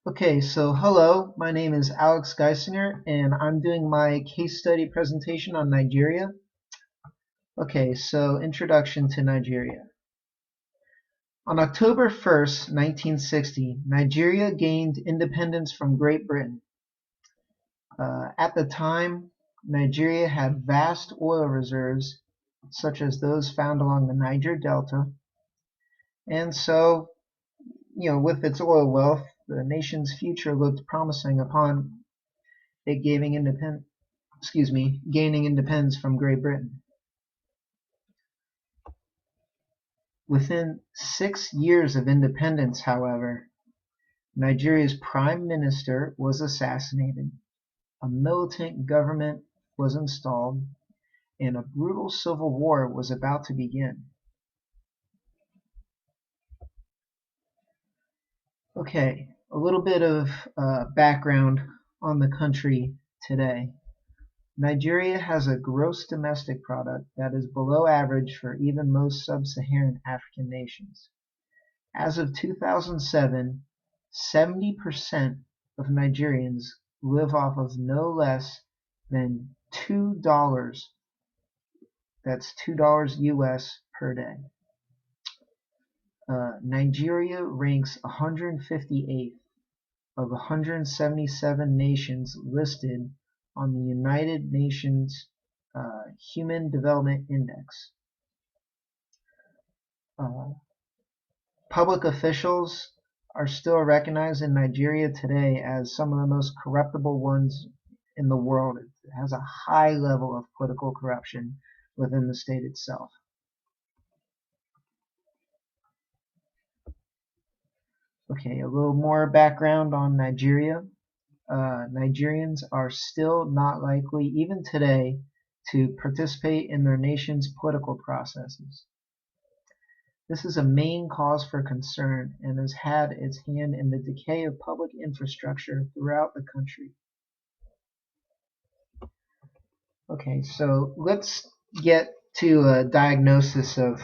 Okay, so hello, my name is Alex Geisinger, and I'm doing my case study presentation on Nigeria. Okay, so introduction to Nigeria. On October 1st, 1960, Nigeria gained independence from Great Britain. At the time, Nigeria had vast oil reserves, such as those found along the Niger Delta, and so, with its oil wealth, the nation's future looked promising upon it gaining independence from Great Britain. Within 6 years of independence, however, Nigeria's prime minister was assassinated, a militant government was installed, and a brutal civil war was about to begin. Okay, a little bit of background on the country today. Nigeria has a gross domestic product that is below average for even most sub-Saharan African nations. As of 2007, 70% of Nigerians live off of no less than $2, that's $2 US per day. Nigeria ranks 158th of 177 nations listed on the United Nations Human Development Index. Public officials are still recognized in Nigeria today as some of the most corruptible ones in the world. It has a high level of political corruption within the state itself. Okay, a little more background on Nigeria. Nigerians are still not likely, even today, to participate in their nation's political processes. This is a main cause for concern and has had its hand in the decay of public infrastructure throughout the country. Okay, so let's get to a diagnosis of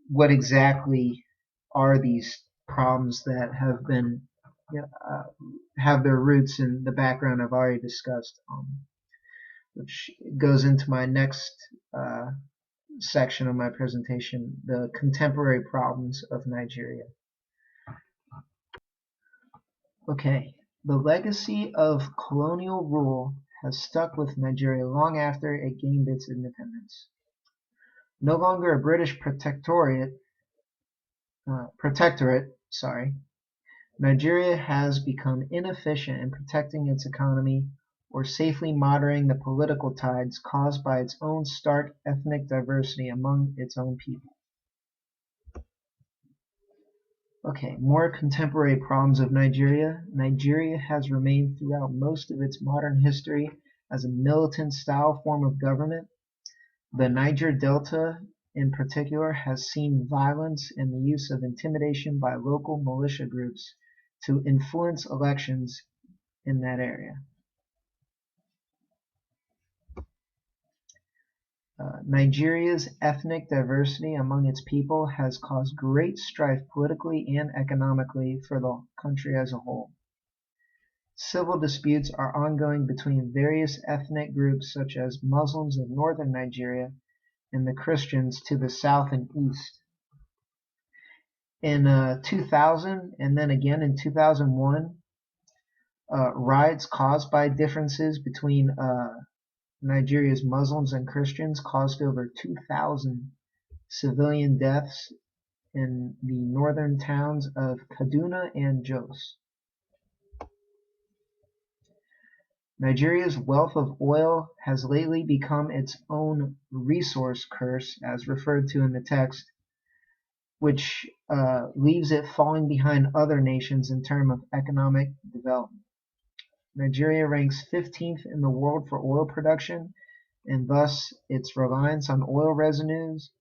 what exactly are these problems that have their roots in the background I've already discussed, which goes into my next section of my presentation, the contemporary problems of Nigeria. Okay, the legacy of colonial rule has stuck with Nigeria long after it gained its independence. No longer a British protectorate, Nigeria has become inefficient in protecting its economy or safely moderating the political tides caused by its own stark ethnic diversity among its own people. Okay, more contemporary problems of Nigeria. Nigeria has remained throughout most of its modern history as a militant-style form of government. The Niger Delta, in particular, has seen violence and the use of intimidation by local militia groups to influence elections in that area. Nigeria's ethnic diversity among its people has caused great strife politically and economically for the country as a whole. Civil disputes are ongoing between various ethnic groups such as Muslims of northern Nigeria and the Christians to the south and east. In 2000 and then again in 2001, riots caused by differences between Nigeria's Muslims and Christians caused over 2,000 civilian deaths in the northern towns of Kaduna and Jos. Nigeria's wealth of oil has lately become its own resource curse, as referred to in the text, which leaves it falling behind other nations in terms of economic development. Nigeria ranks 15th in the world for oil production, and thus its reliance on oil revenues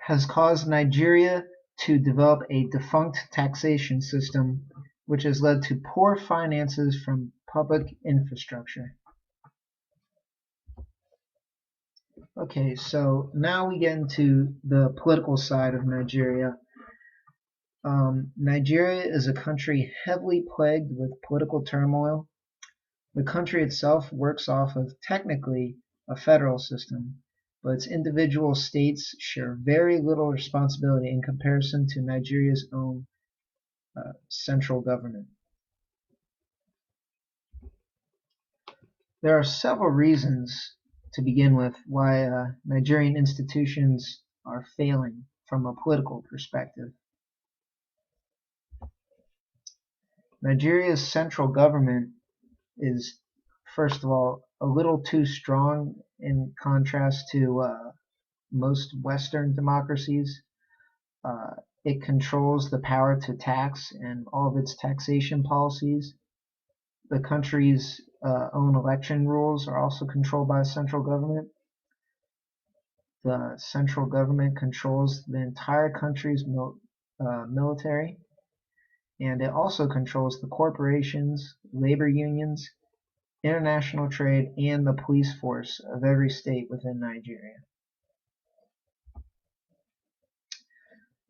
has caused Nigeria to develop a defunct taxation system, which has led to poor finances from public infrastructure. Okay, so now we get into the political side of Nigeria. Nigeria is a country heavily plagued with political turmoil. The country itself works off of technically a federal system, but its individual states share very little responsibility in comparison to Nigeria's own central government. There are several reasons to begin with why Nigerian institutions are failing from a political perspective. Nigeria's central government is, first of all, a little too strong in contrast to most Western democracies. It controls the power to tax and all of its taxation policies. The country's own election rules are also controlled by the central government. The central government controls the entire country's military, and it also controls the corporations, labor unions, international trade, and the police force of every state within Nigeria.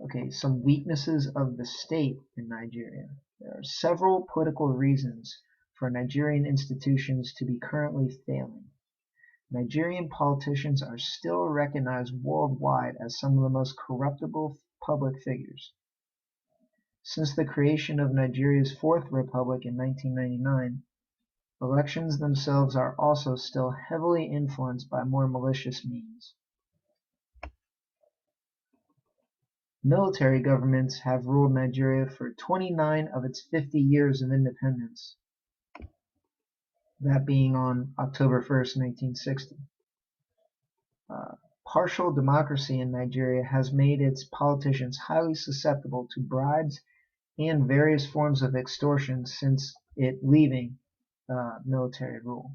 Okay, some weaknesses of the state in Nigeria. There are several political reasons for Nigerian institutions to be currently failing. Nigerian politicians are still recognized worldwide as some of the most corruptible public figures. Since the creation of Nigeria's Fourth Republic in 1999, elections themselves are also still heavily influenced by more malicious means. Military governments have ruled Nigeria for 29 of its 50 years of independence, that being on October 1st, 1960. Partial democracy in Nigeria has made its politicians highly susceptible to bribes and various forms of extortion since it leaving military rule.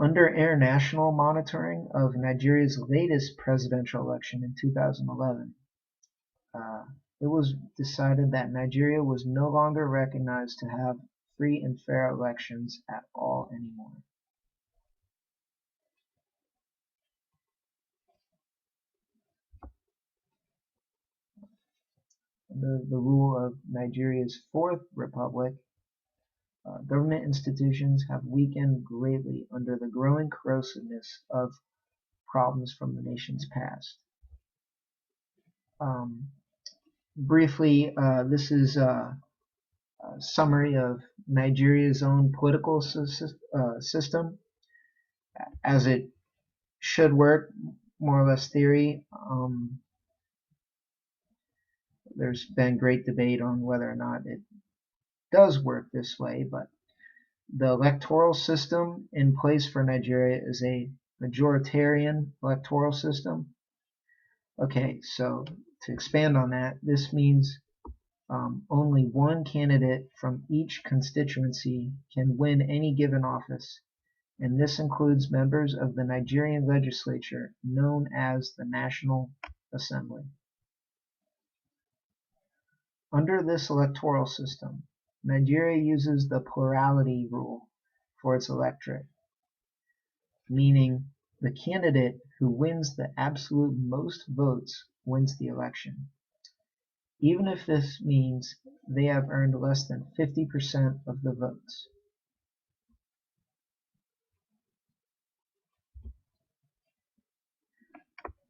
Under international monitoring of Nigeria's latest presidential election in 2011, it was decided that Nigeria was no longer recognized to have free and fair elections at all anymore. Under the rule of Nigeria's Fourth Republic, government institutions have weakened greatly under the growing corrosiveness of problems from the nation's past. Briefly, this is a summary of Nigeria's own political system as it should work, more or less theory. There's been great debate on whether or not it does work this way, but the electoral system in place for Nigeria is a majoritarian electoral system. Okay, so to expand on that, this means only one candidate from each constituency can win any given office, and this includes members of the Nigerian legislature known as the National Assembly. Under this electoral system, Nigeria uses the plurality rule for its electorate, meaning the candidate who wins the absolute most votes wins the election, even if this means they have earned less than 50% of the votes.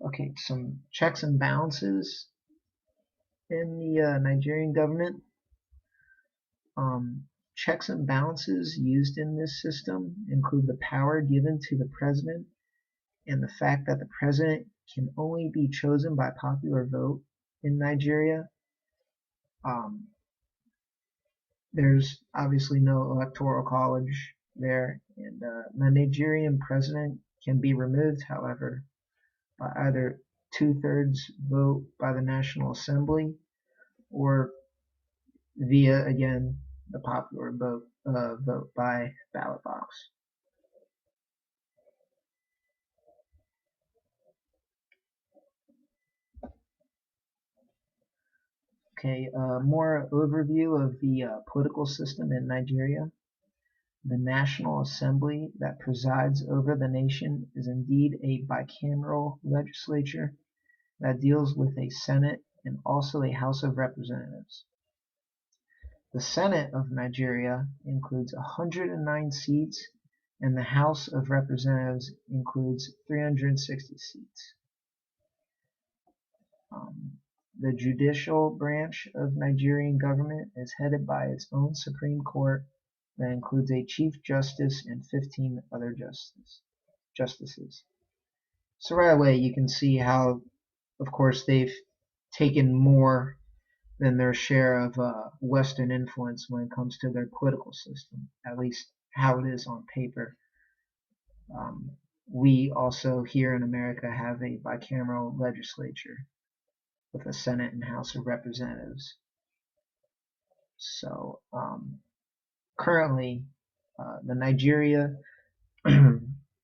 Okay, some checks and balances in the Nigerian government. Checks and balances used in this system include the power given to the president and the fact that the president can only be chosen by popular vote in Nigeria. There's obviously no electoral college there, and the Nigerian president can be removed, however, by either 2/3 vote by the National Assembly or via, again, the popular vote by ballot box. Okay, more overview of the political system in Nigeria. The National Assembly that presides over the nation is indeed a bicameral legislature that deals with a Senate and also a House of Representatives. The Senate of Nigeria includes 109 seats, and the House of Representatives includes 360 seats. The judicial branch of Nigerian government is headed by its own Supreme Court that includes a Chief Justice and 15 other justices. So right away you can see how, of course, they've taken more than their share of Western influence when it comes to their political system, at least how it is on paper. We also here in America have a bicameral legislature with a Senate and House of Representatives. So currently, the Nigeria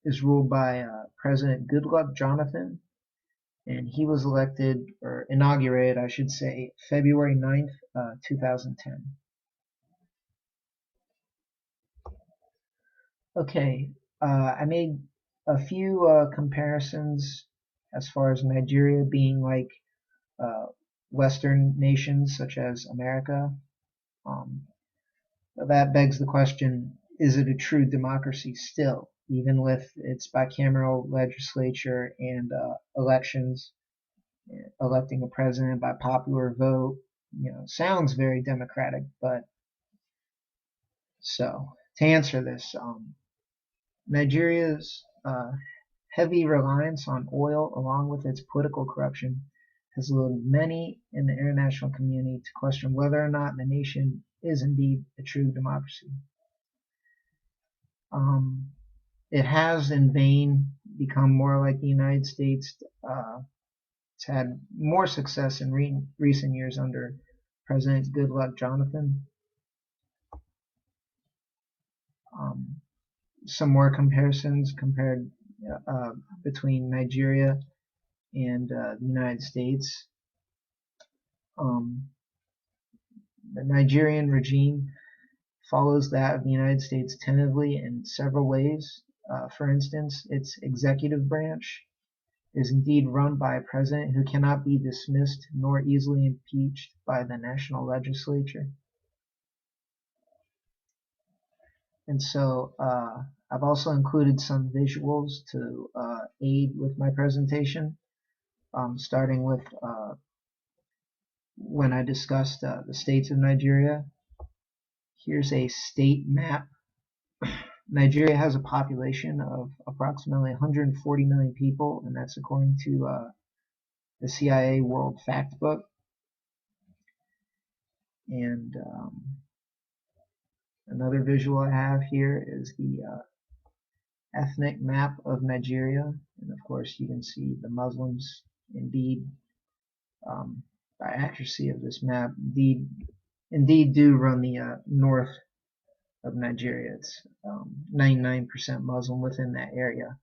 is ruled by President Goodluck Jonathan, and he was elected, or inaugurated, I should say, February 9th, 2010. Okay, I made a few comparisons as far as Nigeria being like Western nations such as America. That begs the question, is it a true democracy still, even with its bicameral legislature and elections, electing a president by popular vote? Sounds very democratic, but so to answer this, Nigeria's heavy reliance on oil, along with its political corruption, has led many in the international community to question whether or not the nation is indeed a true democracy. It has in vain become more like the United States. It's had more success in recent years under President Goodluck Jonathan. Some more comparisons between Nigeria and the United States. The Nigerian regime follows that of the United States tentatively in several ways. For instance, its executive branch is indeed run by a president who cannot be dismissed nor easily impeached by the national legislature. And so I've also included some visuals to aid with my presentation, starting with when I discussed the states of Nigeria. Here's a state map. Nigeria has a population of approximately 140 million people, and that's according to the CIA World Factbook. And another visual I have here is the ethnic map of Nigeria, and of course you can see the Muslims indeed, by accuracy of this map, indeed do run the north of Nigeria. It's 99% Muslim within that area.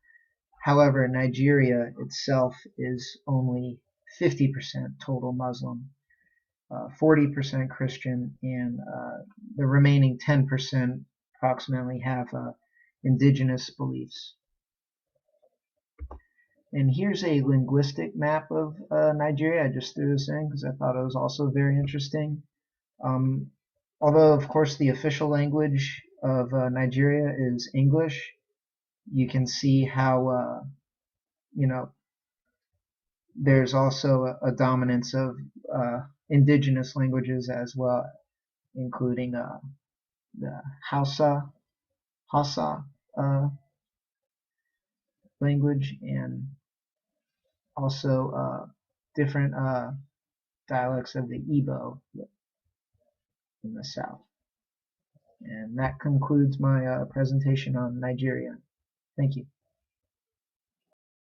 However, Nigeria itself is only 50% total Muslim, 40% Christian, and the remaining 10% approximately have indigenous beliefs. And here's a linguistic map of Nigeria. I just threw this in because I thought it was also very interesting. Although, of course, the official language of Nigeria is English, you can see how, there's also a dominance of indigenous languages as well, including the Hausa language, and also different dialects of the Igbo in the south. And that concludes my presentation on Nigeria. Thank you.